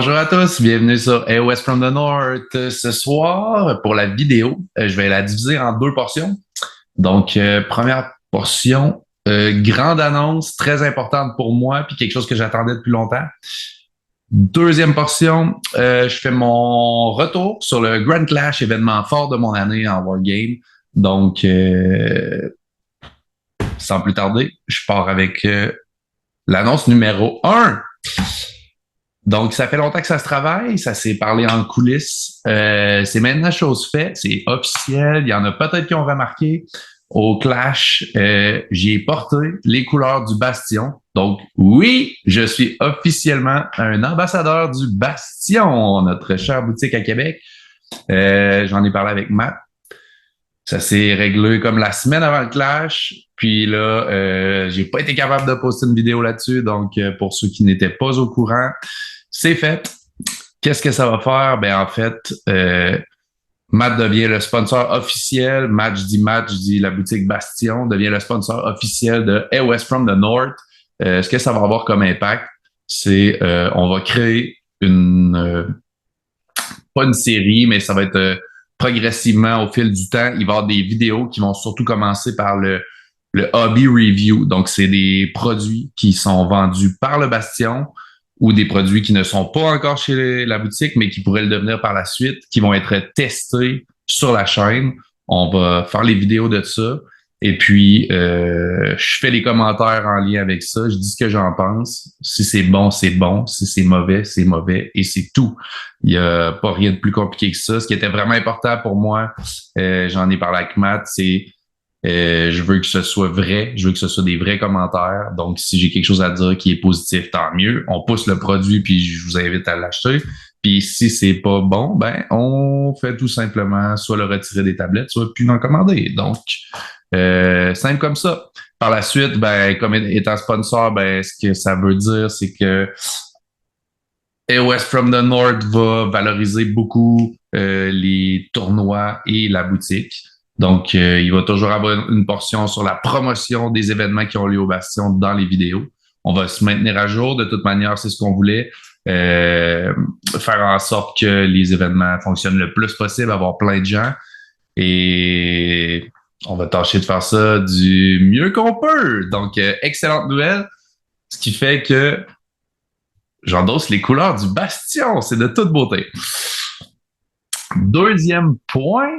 Bonjour à tous, bienvenue sur AOS from the North. Ce soir, pour la vidéo, je vais la diviser en deux portions. Donc, première portion, grande annonce, très importante pour moi, puis quelque chose que j'attendais depuis longtemps. Deuxième portion, je fais mon retour sur le Grand Clash, événement fort de mon année en Wargame. Donc, sans plus tarder, je pars avec l'annonce numéro 1. Donc, ça fait longtemps que ça se travaille, ça s'est parlé en coulisses. C'est maintenant chose faite, c'est officiel. Il y en a peut-être qui ont remarqué. Au Clash, j'y ai porté les couleurs du Bastion. Donc, oui, je suis officiellement un ambassadeur du Bastion, notre chère boutique à Québec. J'en ai parlé avec Matt. Ça s'est réglé comme la semaine avant le Clash. Puis là, j'ai pas été capable de poster une vidéo là-dessus. Donc, pour ceux qui n'étaient pas au courant, c'est fait. Qu'est-ce que ça va faire? Ben, en fait, Matt devient le sponsor officiel. Matt, je dis la boutique Bastion, devient le sponsor officiel de AOS from the North. Ce que ça va avoir comme impact, c'est on va créer pas une série, mais ça va être progressivement au fil du temps. Il va y avoir des vidéos qui vont surtout commencer par le hobby review. Donc, c'est des produits qui sont vendus par le Bastion ou des produits qui ne sont pas encore chez la boutique, mais qui pourraient le devenir par la suite, qui vont être testés sur la chaîne. On va faire les vidéos de ça. Et puis, je fais les commentaires en lien avec ça. Je dis ce que j'en pense. Si c'est bon, c'est bon. Si c'est mauvais, c'est mauvais. Et c'est tout. Il n'y a pas rien de plus compliqué que ça. Ce qui était vraiment important pour moi, j'en ai parlé avec Matt, c'est je veux que ce soit vrai, je veux que ce soit des vrais commentaires. Donc, si j'ai quelque chose à dire qui est positif, tant mieux. On pousse le produit, puis je vous invite à l'acheter. Puis si c'est pas bon, ben on fait tout simplement soit le retirer des tablettes, soit plus en commander. Donc, simple comme ça. Par la suite, ben comme étant sponsor, ben ce que ça veut dire, c'est que AOS from the North va valoriser beaucoup les tournois et la boutique. Donc, il va toujours avoir une portion sur la promotion des événements qui ont lieu au Bastion dans les vidéos. On va se maintenir à jour. De toute manière, c'est ce qu'on voulait. Faire en sorte que les événements fonctionnent le plus possible, avoir plein de gens. Et on va tâcher de faire ça du mieux qu'on peut. Donc, excellente nouvelle. Ce qui fait que j'endosse les couleurs du Bastion. C'est de toute beauté. Deuxième point,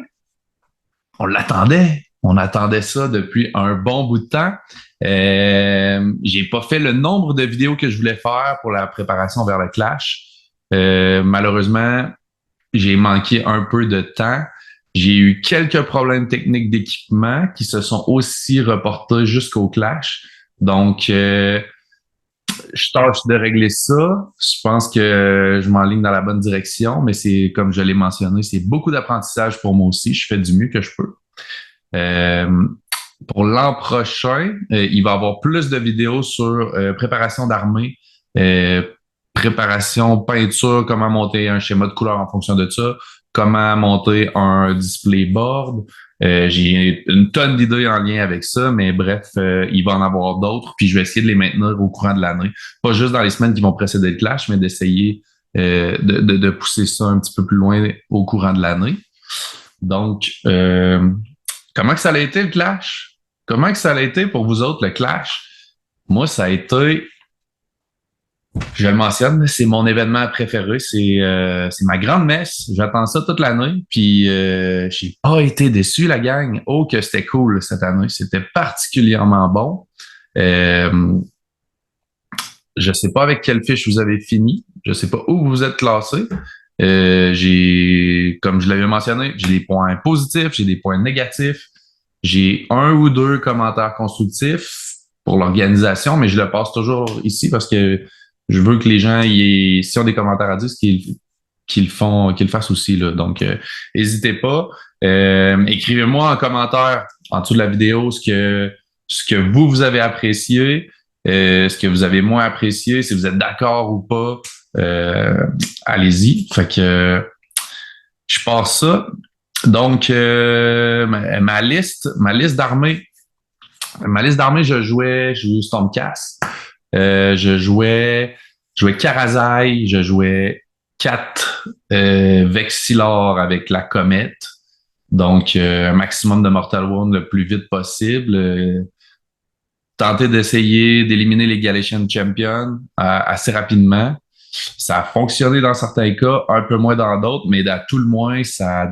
on l'attendait. On attendait ça depuis un bon bout de temps. J'ai pas fait le nombre de vidéos que je voulais faire pour la préparation vers le Clash. Malheureusement, j'ai manqué un peu de temps. J'ai eu quelques problèmes techniques d'équipement qui se sont aussi reportés jusqu'au Clash. Donc, je tâche de régler ça. Je pense que je m'enligne dans la bonne direction, mais c'est, comme je l'ai mentionné, c'est beaucoup d'apprentissage pour moi aussi. Je fais du mieux que je peux. Pour l'an prochain, il va y avoir plus de vidéos sur préparation d'armée, préparation peinture, comment monter un schéma de couleur en fonction de ça, comment monter un display board. J'ai une tonne d'idées en lien avec ça, mais bref, il va en avoir d'autres, puis je vais essayer de les maintenir au courant de l'année. Pas juste dans les semaines qui vont précéder le Clash, mais d'essayer de pousser ça un petit peu plus loin au courant de l'année. Donc, comment que ça a été le Clash? Comment que ça a été pour vous autres, le Clash? Moi, ça a été, je le mentionne, c'est mon événement préféré. C'est ma grande messe. J'attends ça toute l'année. Puis, j'ai pas été déçu, la gang. Oh, que c'était cool cette année. C'était particulièrement bon. Je sais pas avec quelle fiche vous avez fini. Je sais pas où vous êtes classé. Comme je l'avais mentionné, j'ai des points positifs, j'ai des points négatifs. J'ai un ou deux commentaires constructifs pour l'organisation, mais je le passe toujours ici parce que je veux que les gens, s'ils ont des commentaires à dire, qu'ils le fassent aussi, là. Donc, n'hésitez pas. Écrivez-moi en commentaire en dessous de la vidéo ce que vous avez apprécié, ce que vous avez moins apprécié, si vous êtes d'accord ou pas. Allez-y. Fait que je passe ça. Donc, ma liste d'armées. Ma liste d'armées, j'ai eu Stormcast. Je jouais Karazai, je jouais 4 Vexillor avec la comète. Donc, un maximum de Mortal Wound le plus vite possible. Tenter d'essayer d'éliminer les Galatian Champions assez rapidement. Ça a fonctionné dans certains cas, un peu moins dans d'autres, mais à tout le moins, ça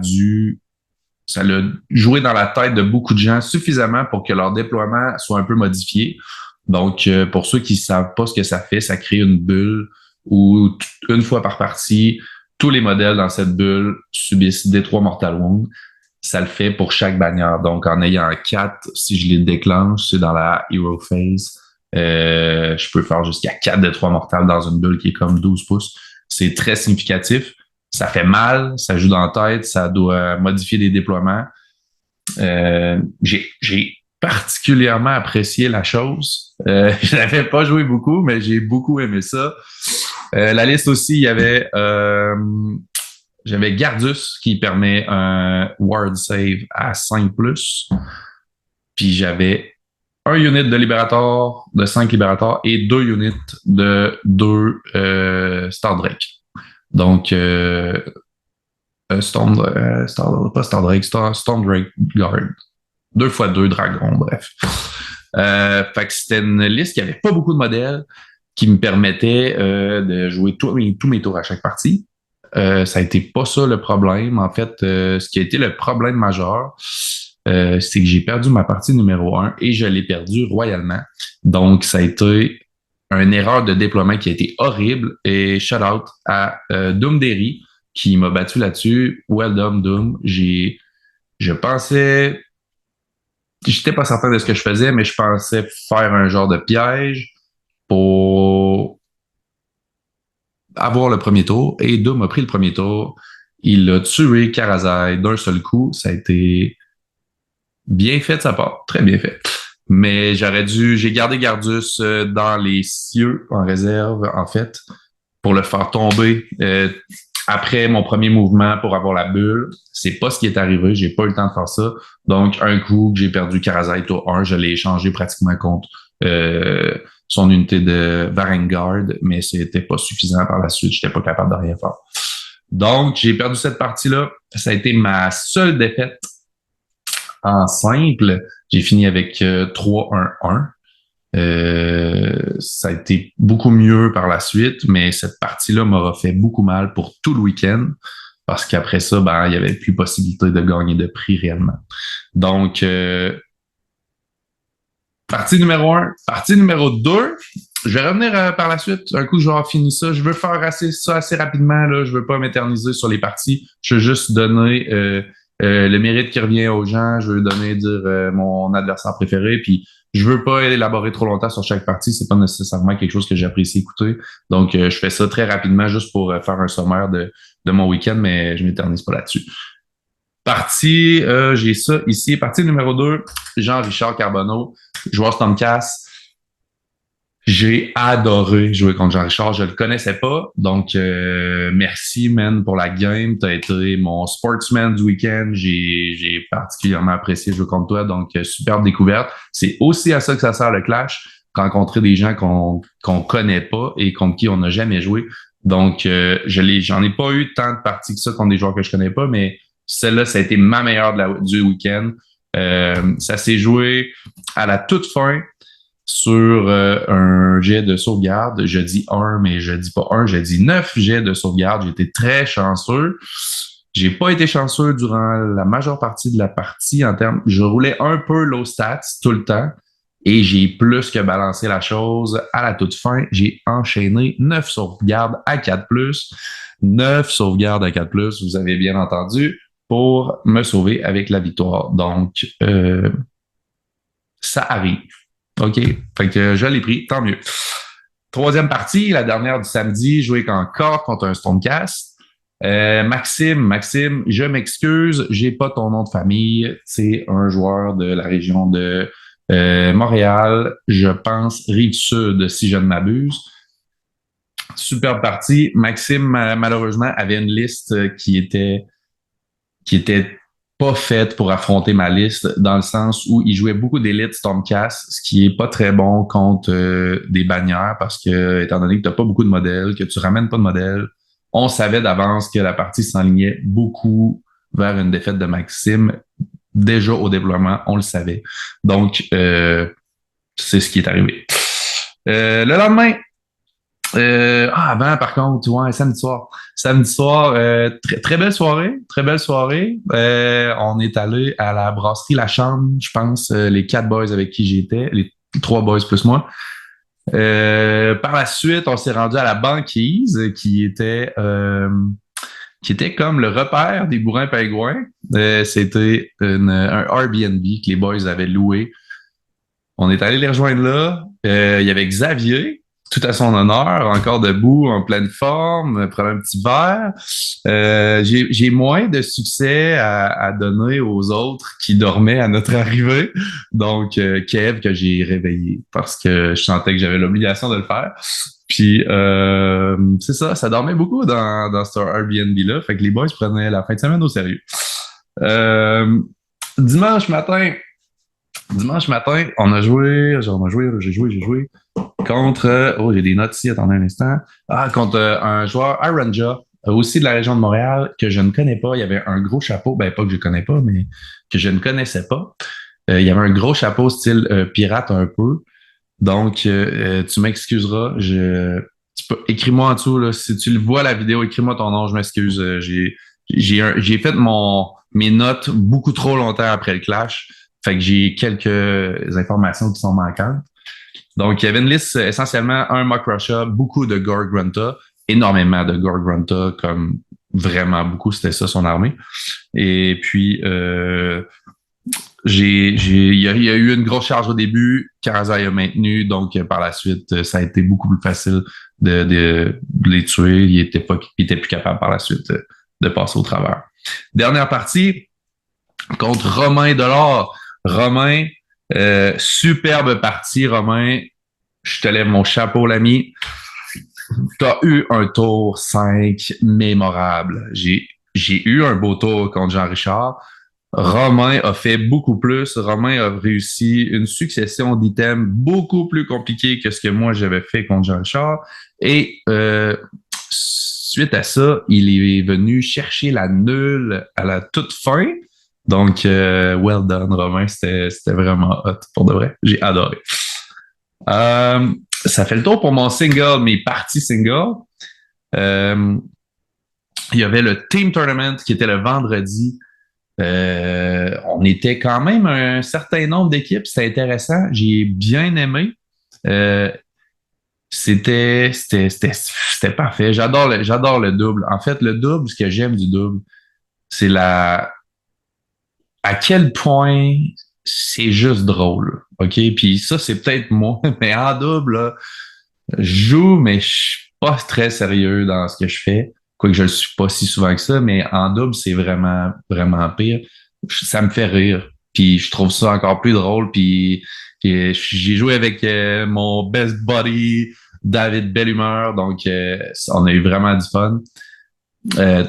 l'a joué dans la tête de beaucoup de gens suffisamment pour que leur déploiement soit un peu modifié. Donc, pour ceux qui savent pas ce que ça fait, ça crée une bulle où une fois par partie, tous les modèles dans cette bulle subissent D3 Mortal Wound. Ça le fait pour chaque bannière. Donc, en ayant 4, si je les déclenche, c'est dans la Hero Phase. Je peux faire jusqu'à 4 D3 Mortal dans une bulle qui est comme 12 pouces. C'est très significatif. Ça fait mal, ça joue dans la tête, ça doit modifier les déploiements. J'ai particulièrement apprécié la chose. Je n'avais pas joué beaucoup, mais j'ai beaucoup aimé ça. La liste aussi, il y avait j'avais Gardus qui permet un Ward Save à 5+. Puis j'avais un unit de Liberator, de 5 Liberator et 2 units de 2 Star Drake. Donc, Storm Drake Guard. 2x2 dragons, bref. Fait que c'était une liste qui avait pas beaucoup de modèles qui me permettait de jouer tous mes tours à chaque partie. Ça a été pas ça le problème. En fait, ce qui a été le problème majeur, c'est que j'ai perdu ma partie numéro 1 et je l'ai perdu royalement. Donc, ça a été une erreur de déploiement qui a été horrible. Et shout out à Doom Derry qui m'a battu là-dessus. Well done, Doom. Je pensais... J'étais pas certain de ce que je faisais, mais je pensais faire un genre de piège pour avoir le premier tour. Et Doom a pris le premier tour. Il a tué Karazai d'un seul coup. Ça a été bien fait de sa part. Très bien fait. Mais j'ai gardé Gardus dans les cieux en réserve, en fait, pour le faire tomber après mon premier mouvement pour avoir la bulle. C'est pas ce qui est arrivé. J'ai pas eu le temps de faire ça. Donc, un coup que j'ai perdu Karazai tour 1, je l'ai échangé pratiquement contre son unité de Varengard, mais c'était pas suffisant par la suite. J'étais pas capable de rien faire. Donc, j'ai perdu cette partie-là. Ça a été ma seule défaite en simple. J'ai fini avec 3-1-1. Ça a été beaucoup mieux par la suite, mais cette partie-là m'aura fait beaucoup mal pour tout le week-end parce qu'après ça, il y avait plus possibilité de gagner de prix réellement. Donc, partie numéro 1. Partie numéro 2, je vais revenir par la suite. Un coup, je vais avoir fini ça. Je veux faire ça assez rapidement. Là. Je veux pas m'éterniser sur les parties. Je veux juste donner le mérite qui revient aux gens. Je veux dire mon adversaire préféré. Puis, je veux pas élaborer trop longtemps sur chaque partie. C'est pas nécessairement quelque chose que j'apprécie écouter. Donc, je fais ça très rapidement juste pour faire un sommaire de mon week-end, mais je m'éternise pas là-dessus. Partie, j'ai ça ici. Partie numéro 2, Jean-Richard Carbonneau, joueur Stormcast. J'ai adoré jouer contre Jean-Richard. Je le connaissais pas. Donc, merci, man, pour la game. Tu as été mon sportsman du week-end. J'ai particulièrement apprécié jouer contre toi. Donc, superbe découverte. C'est aussi à ça que ça sert le Clash. Rencontrer des gens qu'on connaît pas et contre qui on n'a jamais joué. Donc, j'en ai pas eu tant de parties que ça contre des joueurs que je connais pas, mais celle-là, ça a été ma meilleure du week-end. Ça s'est joué à la toute fin sur un jet de sauvegarde. Je dis 1, mais je dis pas 1, je dis 9 jets de sauvegarde. J'ai été très chanceux. J'ai pas été chanceux durant la majeure partie de la partie en termes... Je roulais un peu low stats tout le temps et j'ai plus que balancé la chose. À la toute fin, j'ai enchaîné 9 sauvegardes à 4+. 9 sauvegardes à 4+, vous avez bien entendu, pour me sauver avec la victoire. Donc, ça arrive. OK. Fait que je l'ai pris, tant mieux. Troisième partie, la dernière du samedi, joué encore contre un Stormcast. Maxime, je m'excuse, j'ai pas ton nom de famille. C'est un joueur de la région de Montréal, je pense Rive-Sud, si je ne m'abuse. Superbe partie. Maxime, malheureusement, avait une liste qui était pas faite pour affronter ma liste, dans le sens où il jouait beaucoup d'élites Stormcast, ce qui est pas très bon contre des bannières, parce que, étant donné que t'as pas beaucoup de modèles, que tu ramènes pas de modèles, on savait d'avance que la partie s'enlignait beaucoup vers une défaite de Maxime. Déjà au développement, on le savait. Donc, c'est ce qui est arrivé. Le lendemain, avant, par contre, ouais, samedi soir. Samedi soir, très belle soirée, très belle soirée. On est allé à la brasserie La Chambre, je pense, les 4 boys avec qui j'étais, les 3 boys plus moi. Par la suite, on s'est rendu à la banquise, qui était comme le repère des bourrins pingouins. C'était un Airbnb que les boys avaient loué. On est allé les rejoindre là. Il y avait Xavier, tout à son honneur, encore debout, en pleine forme, prenant un petit verre. J'ai moins de succès à donner aux autres qui dormaient à notre arrivée. Donc, Kev, que j'ai réveillé parce que je sentais que j'avais l'obligation de le faire. Puis, c'est ça dormait beaucoup dans ce Airbnb-là. Fait que les boys prenaient la fin de semaine au sérieux. Euh, dimanche matin, on a joué, j'ai joué contre, oh, j'ai des notes ici, attendez un instant. Contre un joueur, Aranja, aussi de la région de Montréal, que je ne connais pas. Il y avait un gros chapeau, ben pas que je connais pas, mais que je ne connaissais pas. Il y avait un gros chapeau style pirate un peu. Donc, tu m'excuseras, écris-moi en dessous, là, si tu le vois la vidéo, écris-moi ton nom, je m'excuse. J'ai fait mes notes beaucoup trop longtemps après le clash. Fait que j'ai quelques informations qui sont manquantes. Donc, il y avait une liste essentiellement un Mock Russia, beaucoup de Gore Grunta, énormément de Gore Grunta, comme vraiment beaucoup, c'était ça son armée. Et puis, il y a eu une grosse charge au début, Karazai a maintenu, donc par la suite, ça a été beaucoup plus facile de les tuer. Il était plus capable par la suite de passer au travers. Dernière partie contre Romain Delors. Romain, superbe partie, Romain. Je te lève mon chapeau, l'ami. Tu as eu un tour 5 mémorable. J'ai eu un beau tour contre Jean-Richard. Romain a fait beaucoup plus. Romain a réussi une succession d'items beaucoup plus compliqués que ce que moi j'avais fait contre Jean-Richard. Et suite à ça, il est venu chercher la nulle à la toute fin. Donc, well done, Romain. C'était vraiment hot, pour de vrai. J'ai adoré. Ça fait le tour pour mon single, mes parties single. Il y avait le Team Tournament qui était le vendredi. On était quand même un certain nombre d'équipes. C'était intéressant. J'ai bien aimé. C'était parfait. J'adore le double. En fait, le double, ce que j'aime du double, c'est à quel point c'est juste drôle. OK? Puis ça, c'est peut-être moi, mais en double, là, je joue, mais je suis pas très sérieux dans ce que je fais. Quoique je le suis pas si souvent que ça, mais en double, c'est vraiment, vraiment pire. Ça me fait rire. Puis je trouve ça encore plus drôle. Puis j'ai joué avec mon best buddy, David Bellumeur. Donc, on a eu vraiment du fun.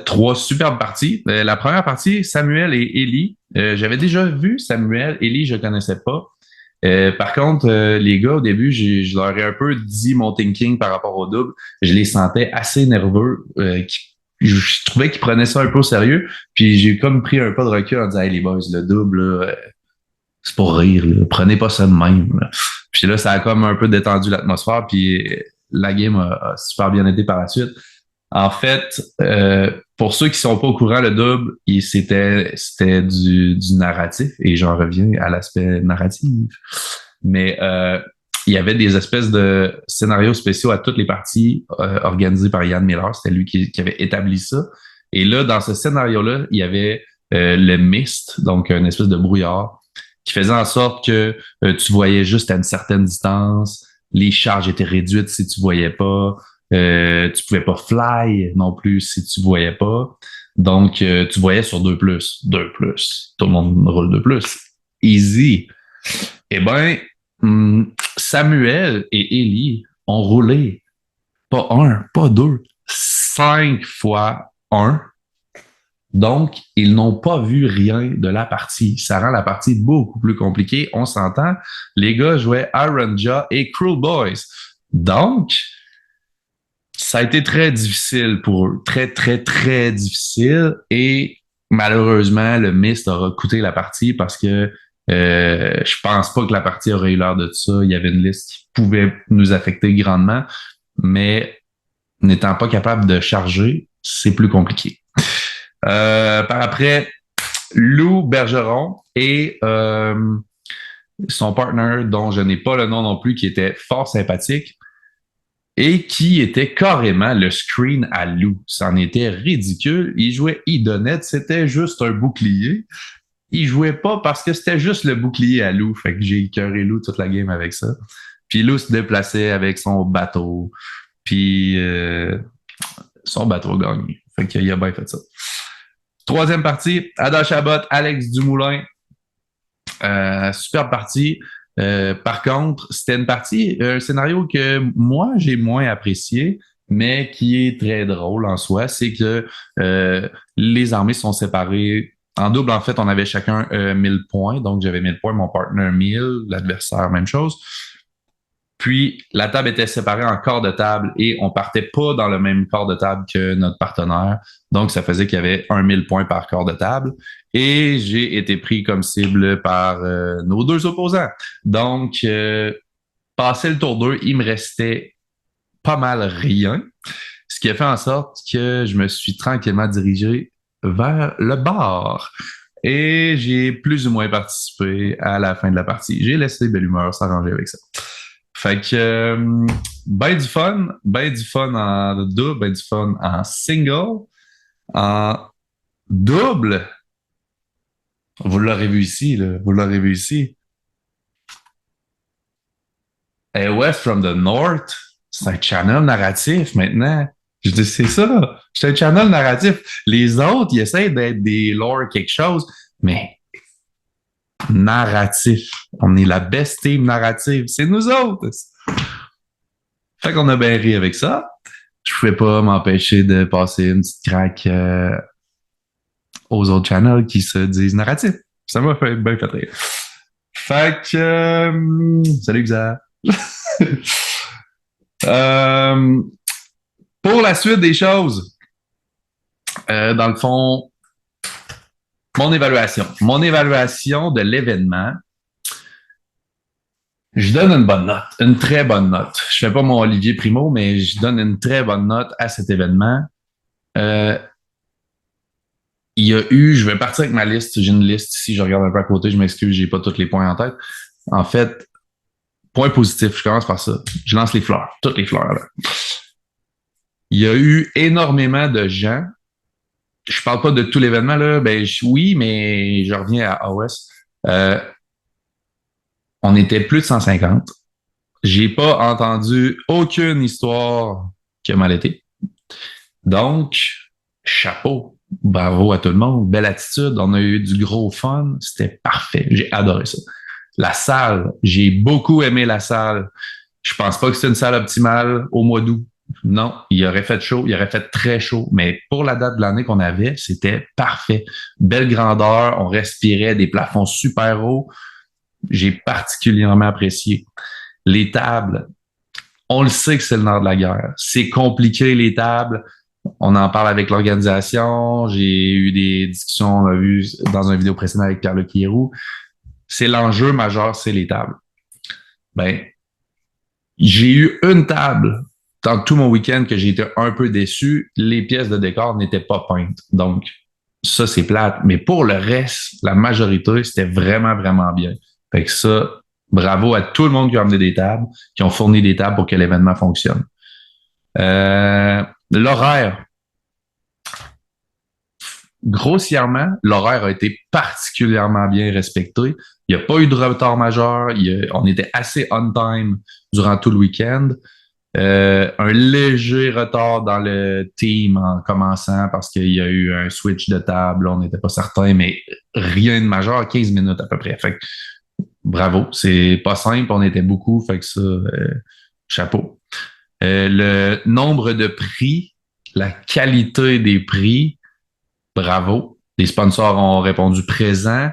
3 superbes parties. La première partie, Samuel et Ellie. J'avais déjà vu Samuel. Ellie, je connaissais pas. Par contre, les gars, au début, je leur ai un peu dit mon thinking par rapport au double. Je les sentais assez nerveux. Je trouvais qu'ils prenaient ça un peu au sérieux. Puis j'ai comme pris un pas de recul en disant, hey, les boys, le double, là, c'est pour rire. Là. Prenez pas ça de même. Là. Puis là, ça a comme un peu détendu l'atmosphère. Puis la game a super bien été par la suite. En fait, pour ceux qui sont pas au courant, le double, c'était du narratif et j'en reviens à l'aspect narratif. Mais il y avait des espèces de scénarios spéciaux à toutes les parties organisés par Ian Miller. C'était lui qui avait établi ça. Et là, dans ce scénario-là, il y avait le mist, donc une espèce de brouillard, qui faisait en sorte que tu voyais juste à une certaine distance. Les charges étaient réduites si tu voyais pas. Tu pouvais pas fly non plus si tu voyais pas. Donc, tu voyais sur 2+. 2+. Tout le monde roule 2+. Easy. Eh ben, Samuel et Ellie ont roulé pas 1, pas 2, 5 fois 1. Donc, ils n'ont pas vu rien de la partie. Ça rend la partie beaucoup plus compliquée. On s'entend. Les gars jouaient Aranja et Cruel Boys. Donc, Ça a été très difficile pour eux. Très, très, très difficile. Et malheureusement, le mist aura coûté la partie parce que je pense pas que la partie aurait eu l'air de ça. Il y avait une liste qui pouvait nous affecter grandement, mais n'étant pas capable de charger, c'est plus compliqué. Par après, Lou Bergeron et son partner, dont je n'ai pas le nom non plus, qui était fort sympathique et qui était carrément le screen à Lou. C'en était ridicule. Il jouait Idonette, c'était juste un bouclier. Il jouait pas parce que c'était juste le bouclier à Lou. Fait que j'ai écœuré Lou toute la game avec ça. Puis Lou se déplaçait avec son bateau. Puis son bateau a gagné. Fait qu'il a bien fait ça. Troisième partie, Ada Chabot, Alex Dumoulin. Super partie. Par contre, c'était une partie, un scénario que moi, j'ai moins apprécié, mais qui est très drôle en soi. C'est que les armées sont séparées. En double, en fait, on avait chacun 1000 points. Donc, j'avais 1000 points, mon partner 1000, l'adversaire, même chose. Puis, la table était séparée en corps de table et on partait pas dans le même corps de table que notre partenaire. Donc, ça faisait qu'il y avait 1000 points par corps de table. Et j'ai été pris comme cible par nos deux opposants. Donc, passé le tour 2, il me restait pas mal rien. Ce qui a fait en sorte que je me suis tranquillement dirigé vers le bar. Et j'ai plus ou moins participé à la fin de la partie. J'ai laissé Belle Humeur s'arranger avec ça. Fait que, ben du fun en double, ben du fun en single. En double, vous l'aurez vu ici, là, vous l'aurez vu ici. Et West from the North, c'est un channel narratif maintenant. Je dis, c'est ça, c'est un channel narratif. Les autres, ils essaient d'être des lore quelque chose, mais narratif. On est la best team narrative. C'est nous autres. Fait qu'on a bien ri avec ça. Je pouvais pas m'empêcher de passer une petite craque aux autres channels qui se disent narratifs. Ça m'a fait bien fait rire. Fait que salut Xav. Pour la suite des choses, dans le fond, mon évaluation. Mon évaluation de l'événement, je donne une bonne note, une très bonne note. Je fais pas mon Olivier Primo, mais je donne une très bonne note à cet événement. Il y a eu, je vais partir avec ma liste. J'ai une liste ici, je regarde un peu à côté, je m'excuse, j'ai pas tous les points en tête. En fait, point positif, je commence par ça. Je lance les fleurs, toutes les fleurs. Là. Il y a eu énormément de gens. Je parle pas de tout l'événement, là. Ben, oui, mais je reviens à AOS. On était plus de 150. J'ai pas entendu aucune histoire qui a mal été. Donc, chapeau. Bravo à tout le monde. Belle attitude. On a eu du gros fun. C'était parfait. J'ai adoré ça. La salle, j'ai beaucoup aimé la salle. Je pense pas que c'est une salle optimale au mois d'août. Non, il aurait fait chaud, il aurait fait très chaud, mais pour la date de l'année qu'on avait, c'était parfait. Belle grandeur, on respirait des plafonds super hauts. J'ai particulièrement apprécié. Les tables, on le sait que c'est le nerf de la guerre. C'est compliqué, les tables. On en parle avec l'organisation. J'ai eu des discussions, on a vu dans une vidéo précédente avec Pierre-Luc Hierou. C'est l'enjeu majeur, c'est les tables. Ben, j'ai eu une table dans tout mon week-end que j'ai été un peu déçu. Les pièces de décor n'étaient pas peintes. Donc, ça, c'est plate. Mais pour le reste, la majorité, c'était vraiment, vraiment bien. Fait que ça, bravo à tout le monde qui a amené des tables, qui ont fourni des tables pour que l'événement fonctionne. L'horaire. Grossièrement, l'horaire a été particulièrement bien respecté. Il n'y a pas eu de retard majeur. On était assez on time durant tout le week-end. Un léger retard dans le team en commençant parce qu'il y a eu un switch de table. On n'était pas certain, mais rien de majeur, 15 minutes à peu près. Fait que, bravo. C'est pas simple. On était beaucoup. Fait que ça, chapeau. Le nombre de prix, la qualité des prix, bravo. Les sponsors ont répondu présent.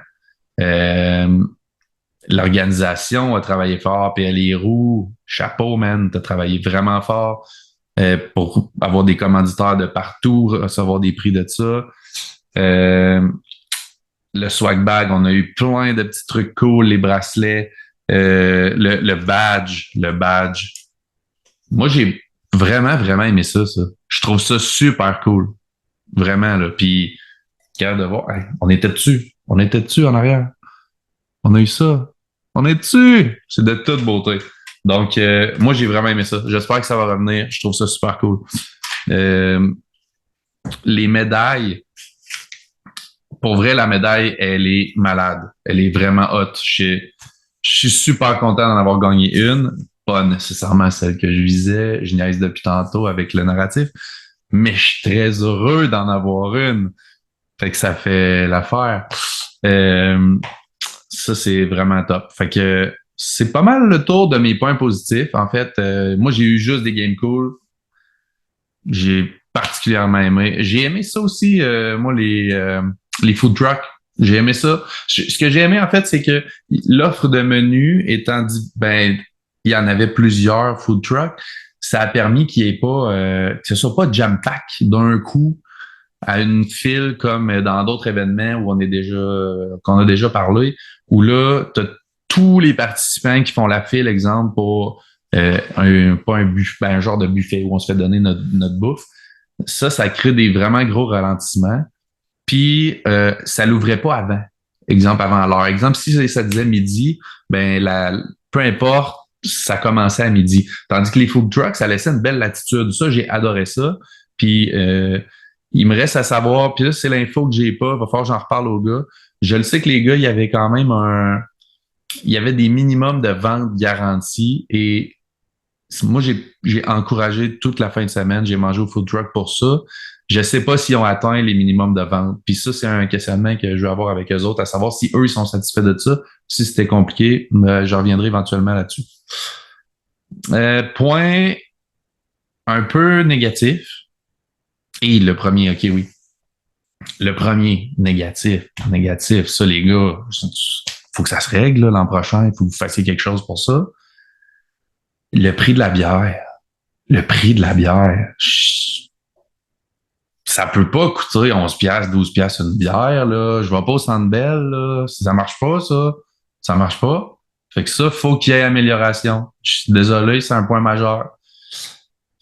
L'organisation a travaillé fort. PL Héroux, chapeau, man. T'as travaillé vraiment fort. pour avoir des commanditaires de partout, recevoir des prix de ça. Le swag bag, on a eu plein de petits trucs cool, les bracelets, le badge, le badge. Moi, j'ai vraiment, vraiment aimé ça. Je trouve ça super cool. Vraiment, là. Puis, capable de voir, hey, on était dessus. On était dessus en arrière. On a eu ça. On est dessus. C'est de toute beauté. Donc, moi, j'ai vraiment aimé ça. J'espère que ça va revenir. Je trouve ça super cool. Euh, les médailles, pour vrai, la médaille, elle est malade. Elle est vraiment hot. Je suis super content d'en avoir gagné une. Pas nécessairement celle que je visais. Je niaise depuis tantôt avec le narratif. Mais je suis très heureux d'en avoir une. Fait que ça fait l'affaire. Euh, Ça, c'est vraiment top. Fait que c'est pas mal le tour de mes points positifs. En fait, moi, j'ai eu juste des games cool. J'ai particulièrement aimé. J'ai aimé ça aussi, moi, les food trucks. J'ai aimé ça. Ce que j'ai aimé, en fait, c'est que l'offre de menu étant dit, ben, il y en avait plusieurs food trucks. Ça a permis qu'il n'y ait pas, que ce soit pas jam-pack d'un coup à une file comme dans d'autres événements où qu'on a déjà parlé, où là, tu as tous les participants qui font la file, exemple, pour pas un buffet, ben, un genre de buffet où on se fait donner notre bouffe. Ça crée des vraiment gros ralentissements. Puis ça l'ouvrait pas avant. Exemple, avant l'heure. Exemple, si ça disait midi, ben peu importe, ça commençait à midi. Tandis que les food trucks, ça laissait une belle latitude. Ça, j'ai adoré ça. Puis il me reste à savoir, puis là, c'est l'info que j'ai pas, va falloir que j'en reparle aux gars. Je le sais que les gars, il y avait quand même il y avait des minimums de vente garantis et moi, j'ai encouragé toute la fin de semaine, j'ai mangé au food truck pour ça. Je sais pas s'ils ont atteint les minimums de vente. Puis ça, c'est un questionnement que je vais avoir avec eux autres, à savoir si eux, ils sont satisfaits de ça. Si c'était compliqué, je reviendrai éventuellement là-dessus. Point un peu négatif. Et le premier, ok, oui. Le premier, négatif, ça, les gars, faut que ça se règle là, l'an prochain. Il faut que vous fassiez quelque chose pour ça. Le prix de la bière. Le prix de la bière. Ça peut pas coûter 11 piastres, 12 piastres une bière, là. Je vais pas au Centre Bell, là. Si ça marche pas, ça marche pas. Fait que ça, faut qu'il y ait amélioration. Je suis désolé, c'est un point majeur.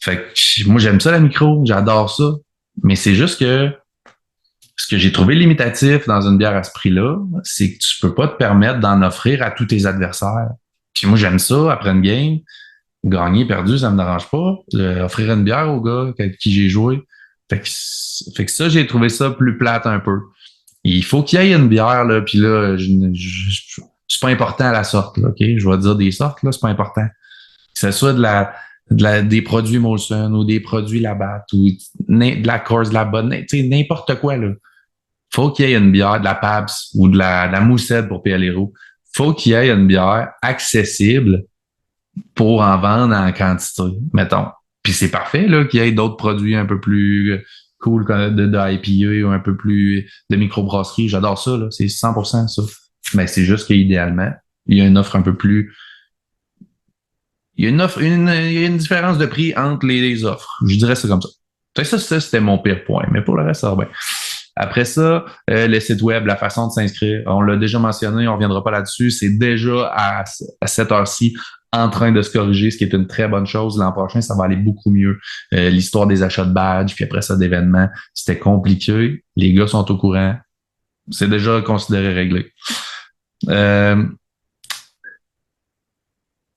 Fait que moi, j'aime ça, la micro. J'adore ça. Mais c'est juste que ce que j'ai trouvé limitatif dans une bière à ce prix-là, c'est que tu peux pas te permettre d'en offrir à tous tes adversaires. Puis moi, j'aime ça, après une game, gagner, perdu, ça me dérange pas. Offrir une bière au gars avec qui j'ai joué. Fait que ça, j'ai trouvé ça plus plate un peu. Il faut qu'il y ait une bière, là, puis là, c'est pas important à la sorte, là, OK? Je vais dire des sortes, là, c'est pas important. Que ce soit des produits Molson ou des produits Labatt ou de la Coors, de la Bud, n'importe quoi, là. Faut qu'il y ait une bière, de la Pabst ou de la Moussette pour PL Héros. Faut qu'il y ait une bière accessible pour en vendre en quantité, mettons. Puis c'est parfait là qu'il y ait d'autres produits un peu plus cool de IPA ou un peu plus de microbrasserie. J'adore ça, là. C'est 100% ça. Mais c'est juste qu'idéalement, il y a une offre un peu plus... Il y a il y a une différence de prix entre les offres. Je dirais ça comme ça. Ça, c'était mon pire point. Mais pour le reste, ça va bien. Après ça, le site web, la façon de s'inscrire, on l'a déjà mentionné, on ne reviendra pas là-dessus. C'est déjà à cette heure-ci en train de se corriger, ce qui est une très bonne chose. L'an prochain, ça va aller beaucoup mieux. L'histoire des achats de badges, puis après ça, d'événements, c'était compliqué. Les gars sont au courant. C'est déjà considéré réglé.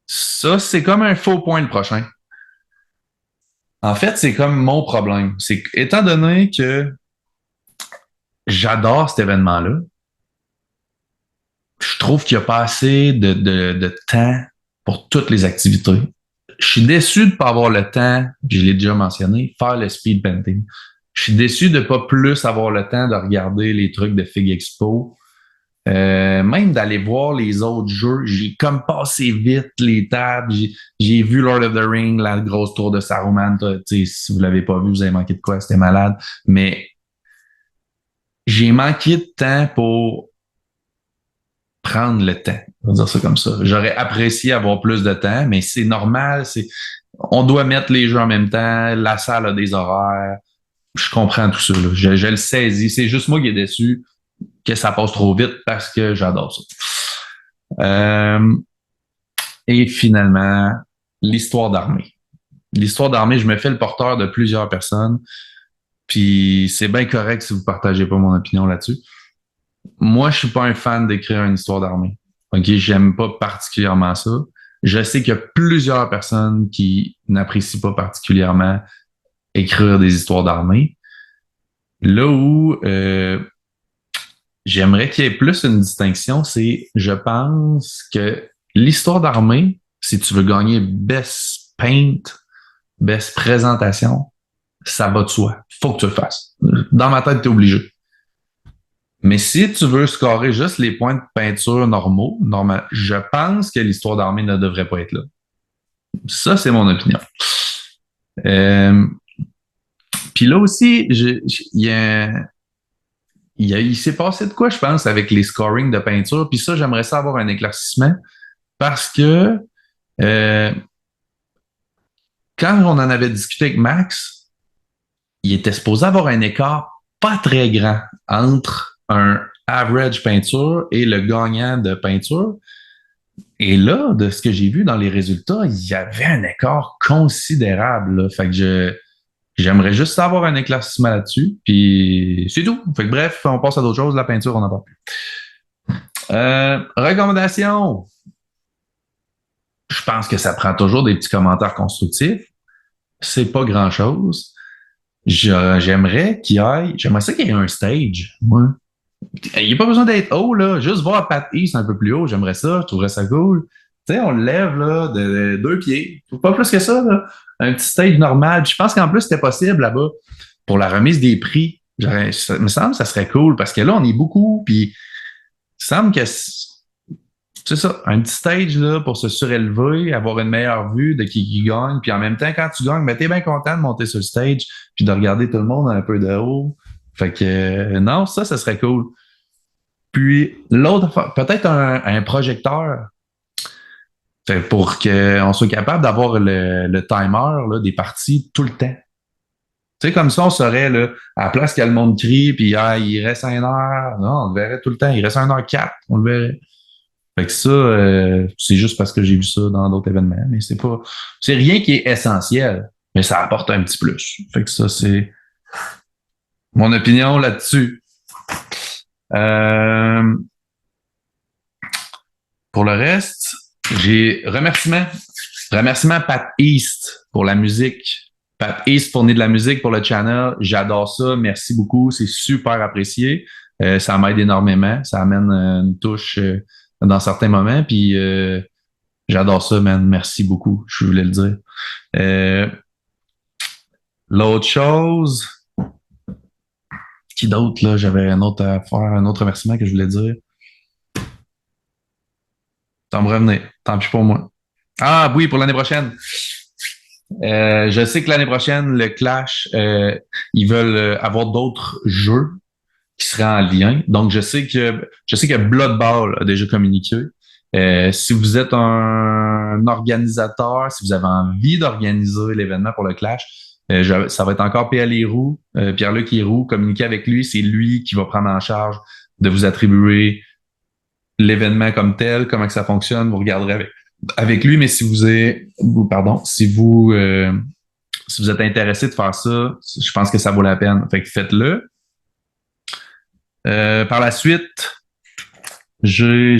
Ça, c'est comme un faux point le prochain. En fait, c'est comme mon problème. C'est étant donné que j'adore cet événement-là, je trouve qu'il n'y a pas assez de temps pour toutes les activités. Je suis déçu de ne pas avoir le temps, je l'ai déjà mentionné, faire le speed painting. Je suis déçu de ne pas plus avoir le temps de regarder les trucs de Fig Expo. Même d'aller voir les autres jeux, j'ai comme passé vite les tables. J'ai vu Lord of the Ring, la grosse tour de Saruman. Si vous l'avez pas vu, vous avez manqué de quoi, c'était malade. Mais j'ai manqué de temps pour prendre le temps. On va dire ça comme ça. J'aurais apprécié avoir plus de temps, mais c'est normal. on doit mettre les jeux en même temps, la salle a des horaires. Je comprends tout ça, là. Je le saisis. C'est juste moi qui est déçu que ça passe trop vite parce que j'adore ça. Et finalement, l'histoire d'armée. L'histoire d'armée, je me fais le porteur de plusieurs personnes. Puis c'est bien correct si vous partagez pas mon opinion là-dessus. Moi, je suis pas un fan d'écrire une histoire d'armée. OK, j'aime pas particulièrement ça. Je sais qu'il y a plusieurs personnes qui n'apprécient pas particulièrement écrire des histoires d'armée. Là où j'aimerais qu'il y ait plus une distinction, c'est je pense que l'histoire d'armée, si tu veux gagner Best Paint, Best Présentation, ça va de soi. Faut que tu le fasses. Dans ma tête, t'es obligé. Mais si tu veux scorer juste les points de peinture normaux, normal, je pense que l'histoire d'armée ne devrait pas être là. Ça, c'est mon opinion. Euh, Puis là aussi, il s'est passé de quoi, je pense, avec les scorings de peinture. Puis ça, j'aimerais ça avoir un éclaircissement parce que euh, quand on en avait discuté avec Max, il était supposé avoir un écart pas très grand entre un average peinture et le gagnant de peinture. Et là, de ce que j'ai vu dans les résultats, il y avait un écart considérable, là. Fait que j'aimerais juste avoir un éclaircissement là-dessus, puis c'est tout. Fait que bref, on passe à d'autres choses. La peinture, on n'en parle plus. Recommandations. Je pense que ça prend toujours des petits commentaires constructifs. C'est pas grand-chose. J'aimerais j'aimerais ça qu'il y ait un stage. Ouais. Il n'y a pas besoin d'être haut, là. Juste voir Pat East un peu plus haut, j'aimerais ça. Je trouverais ça cool. Tu sais, on le lève, là, de 2 pieds. Pas plus que ça, là. Un petit stage normal. Puis je pense qu'en plus, c'était possible là-bas pour la remise des prix. Ça me semble que ça serait cool parce que là, on est beaucoup. Puis il me semble que c'est ça, un petit stage là, pour se surélever, avoir une meilleure vue de qui gagne. Puis en même temps, quand tu gagnes, ben, t'es bien content de monter sur le stage puis de regarder tout le monde un peu de haut. Fait que non, ça serait cool. Puis l'autre, peut-être un projecteur. Fait pour qu'on soit capable d'avoir le timer là, des parties tout le temps. Tu sais, comme ça, on saurait, là, à la place que le monde crie, puis il reste 1 heure. Non, on le verrait tout le temps. Il reste 1h04, on le verrait. Fait que ça, c'est juste parce que j'ai vu ça dans d'autres événements, mais c'est rien qui est essentiel, mais ça apporte un petit plus. Fait que ça, c'est mon opinion là-dessus. Pour le reste, j'ai remerciement Pat East pour la musique. Pat East fournit de la musique pour le channel. J'adore ça. Merci beaucoup. C'est super apprécié. Ça m'aide énormément. Ça amène une touche dans certains moments. Puis j'adore ça, man. Merci beaucoup. Je voulais le dire. L'autre chose, qui d'autre, là? J'avais un autre à faire, un autre remerciement que je voulais dire. Ça va me revenir. Tant pis pour moi. Ah oui, pour l'année prochaine. Je sais que l'année prochaine, le Clash, ils veulent avoir d'autres jeux qui seraient en lien. Donc, je sais que Blood Bowl a déjà communiqué. Si vous êtes un organisateur, si vous avez envie d'organiser l'événement pour le Clash, ça va être encore PL Héroux, Pierre-Luc Héroux, communiquer avec lui. C'est lui qui va prendre en charge de vous attribuer l'événement comme tel, comment que ça fonctionne. Vous regarderez avec lui, mais si vous êtes intéressé de faire ça, je pense que ça vaut la peine. Fait que faites-le. Par la suite, j'ai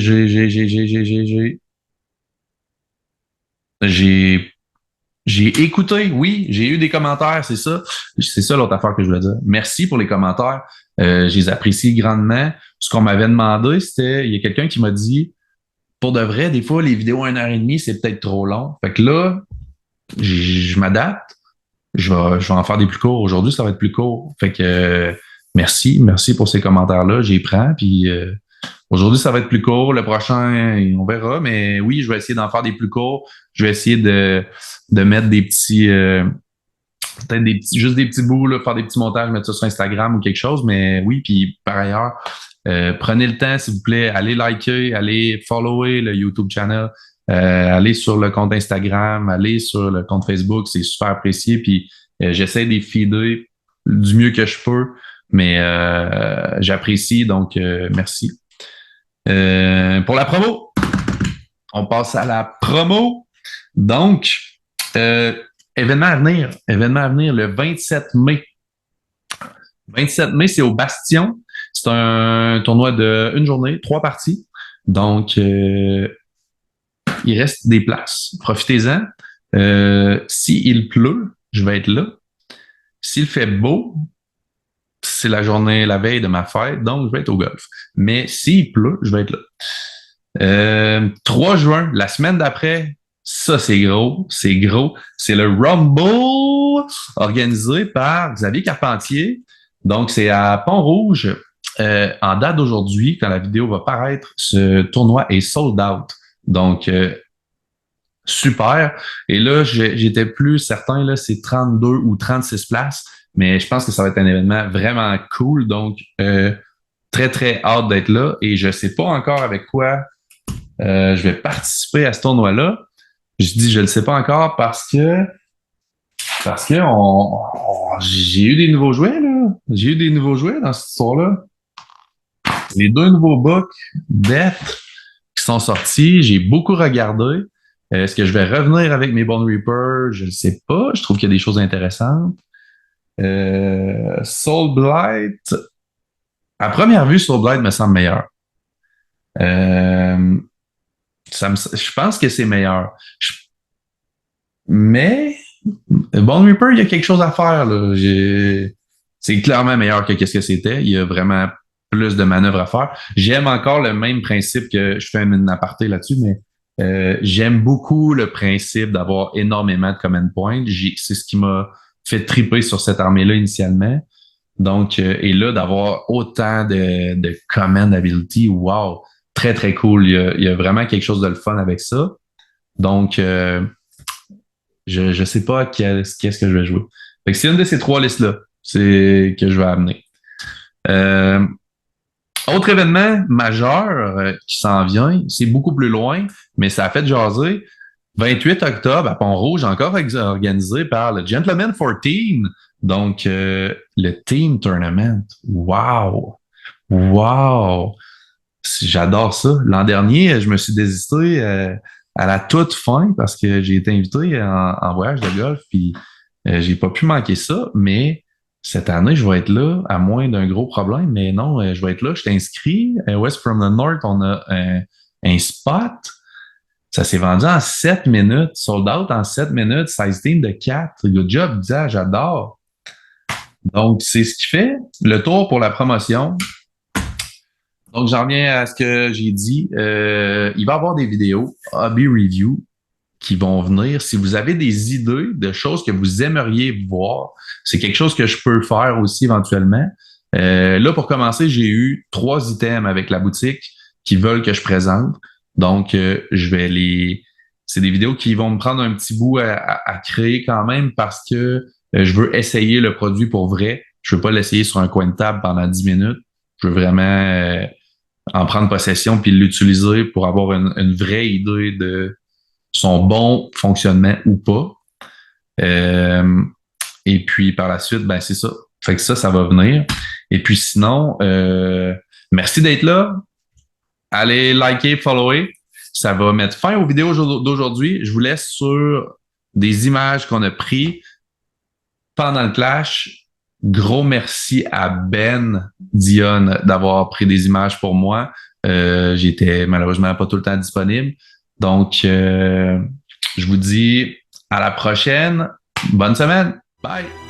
écouté, oui, j'ai eu des commentaires, c'est ça. C'est ça l'autre affaire que je voulais dire. Merci pour les commentaires. Je les apprécie grandement. Ce qu'on m'avait demandé, c'était, il y a quelqu'un qui m'a dit, pour de vrai, des fois, les vidéos 1h30, c'est peut-être trop long. Fait que là, je m'adapte. Je vais en faire des plus courts. Aujourd'hui, ça va être plus court. Fait que merci pour ces commentaires-là. J'y prends. Puis aujourd'hui, ça va être plus court. Le prochain, on verra. Mais oui, je vais essayer d'en faire des plus courts. Je vais essayer de mettre des petits, peut-être juste des petits bouts, là, faire des petits montages, mettre ça sur Instagram ou quelque chose. Mais oui, puis par ailleurs, prenez le temps, s'il vous plaît, allez liker, allez follower le YouTube channel. allez sur le compte Instagram, allez sur le compte Facebook, c'est super apprécié. Puis j'essaie de les feeder du mieux que je peux, mais j'apprécie, donc merci. Pour la promo, on passe à la promo. Donc, événement à venir le 27 mai. 27 mai, c'est au Bastion. C'est un tournoi de une journée, 3 parties. Donc, il reste des places. Profitez-en. S'il pleut, je vais être là. S'il fait beau, c'est la journée, la veille de ma fête, donc je vais être au golf. Mais s'il pleut, je vais être là. 3 juin, la semaine d'après, ça c'est gros, c'est gros. C'est le Rumble organisé par Xavier Carpentier. Donc, c'est à Pont-Rouge. En date d'aujourd'hui, quand la vidéo va paraître, ce tournoi est sold out. Donc, super. Et là, j'étais plus certain, là, c'est 32 ou 36 places, mais je pense que ça va être un événement vraiment cool. Donc, très, très hâte d'être là. Et je sais pas encore avec quoi je vais participer à ce tournoi-là. Je dis, je le sais pas encore parce que j'ai eu des nouveaux jouets, là. J'ai eu des nouveaux jouets dans cette histoire-là. Les 2 nouveaux books Death qui sont sortis, j'ai beaucoup regardé. Est-ce que je vais revenir avec mes Bone Reapers? Je ne sais pas. Je trouve qu'il y a des choses intéressantes. Soul Blight. À première vue, Soul Blight me semble meilleur. Je pense que c'est meilleur. Mais Bone Reaper, il y a quelque chose à faire, là. C'est clairement meilleur que qu'est-ce que c'était. Il y a vraiment plus de manœuvres à faire. J'aime encore le même principe que je fais un aparté là-dessus, mais j'aime beaucoup le principe d'avoir énormément de command points. C'est ce qui m'a fait triper sur cette armée-là initialement. Donc, et là, d'avoir autant de command ability, wow, très, très cool. Il y a vraiment quelque chose de le fun avec ça. Donc, je sais pas qu'est-ce que je vais jouer. Fait que c'est une de ces 3 listes-là c'est que je vais amener. Autre événement majeur qui s'en vient, c'est beaucoup plus loin, mais ça a fait jaser. 28 octobre à Pont-Rouge, encore organisé par le Gentleman 14. Donc, le Team Tournament. Wow! Wow! J'adore ça. L'an dernier, je me suis désisté à la toute fin parce que j'ai été invité en voyage de golf, puis j'ai pas pu manquer ça, mais cette année, je vais être là, à moins d'un gros problème, mais non, je vais être là. Je suis inscrit. West from the North, on a un spot. Ça s'est vendu en 7 minutes, sold out en 7 minutes, size team de 4. Good job, Dia, j'adore. Donc, c'est ce qui fait le tour pour la promotion. Donc, j'en reviens à ce que j'ai dit. Il va y avoir des vidéos, hobby review, qui vont venir. Si vous avez des idées de choses que vous aimeriez voir, c'est quelque chose que je peux faire aussi éventuellement. Là, pour commencer, j'ai eu 3 items avec la boutique qui veulent que je présente. Donc, je vais c'est des vidéos qui vont me prendre un petit bout à créer quand même parce que je veux essayer le produit pour vrai. Je veux pas l'essayer sur un coin de table pendant 10 minutes. Je veux vraiment en prendre possession puis l'utiliser pour avoir une vraie idée de son bon fonctionnement ou pas. Et puis, par la suite, ben c'est ça. Fait que ça va venir. Et puis sinon, merci d'être là. Allez liker, follower. Ça va mettre fin aux vidéos d'aujourd'hui. Je vous laisse sur des images qu'on a prises pendant le clash. Gros merci à Ben Dionne d'avoir pris des images pour moi. J'étais malheureusement pas tout le temps disponible. Donc, je vous dis à la prochaine. Bonne semaine. Bye.